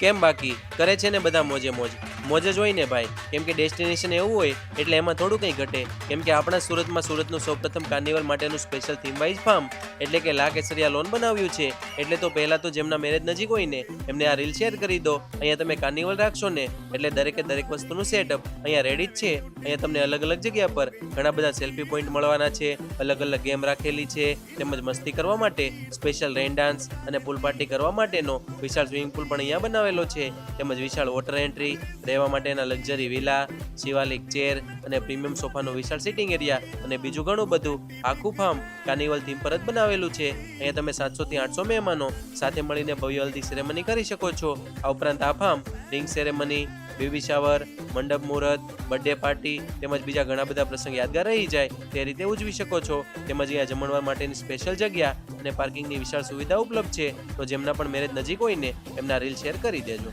કેમ બાકી કરે છે ને બધા મોજે મોજ. મોજ જ હોય ને ભાઈ, કેમ કે ડેસ્ટિનેશન એવું હોય એટલે એમાં થોડું કંઈ ઘટે. કેમ કે આપણા સુરતમાં સુરતનું સૌપ્રથમ કાર્નિવલ માટેનું સ્પેશિયલ થીમ વાઇઝ ફાર્મ એટલે કે લા કેસરિયા લોન બનાવ્યું છે. એટલે તો પહેલા તો જેમના મેરેજ નજીક હોય ને એમને આ રીલ શેર કરી દો. અહીંયા તમે કાર્નિવલ રાખશો ને એટલે દરેકે દરેક વસ્તુનું સેટઅપ અહીંયા રેડી જ છે. અહીંયા તમને અલગ અલગ જગ્યા પર ઘણા બધા સેલ્ફી પોઈન્ટ મળવાના છે, અલગ અલગ ગેમ રાખેલી છે, તેમજ મસ્તી કરવા માટે સ્પેશિયલ રેન ડાન્સ અને પૂલ પાર્ટી કરવા માટેનો વિશાળ સ્વિમિંગ પૂલ પણ અહીંયા બનાવેલો છે. તેમજ વિશાળ વોટર એન્ટ્રી, રહેવા માટેના લક્ઝરી વિલા, શિવાલિક ચેર અને પ્રીમિયમ સોફાનો વિશાળ સિટિંગ એરિયા અને બીજું ઘણું બધું આખું ફાર્મ કાર્નિવલ થીમ પર જ બનાવેલું છે. અહીંયા તમે 700 થી 800 મહેમાનો સાથે મળીને ભવ્ય હલ્દી સેરેમની કરી શકો છો. આ ઉપરાંત આ farm ring ceremony, baby shower, મંડપ મુહૂર્ત, બર્થડે પાર્ટી તેમજ બીજા ઘણા બધા પ્રસંગ યાદગાર રહી જાય તે રીતે ઉજવી શકો છો. તેમજ અહીંયા જમણવાર માટેની સ્પેશિયલ જગ્યા અને પાર્કિંગની વિશાળ સુવિધા ઉપલબ્ધ છે. તો જેમના પણ મેરેજ નજીક હોય ને એમના રીલ શેર કરી દેજો.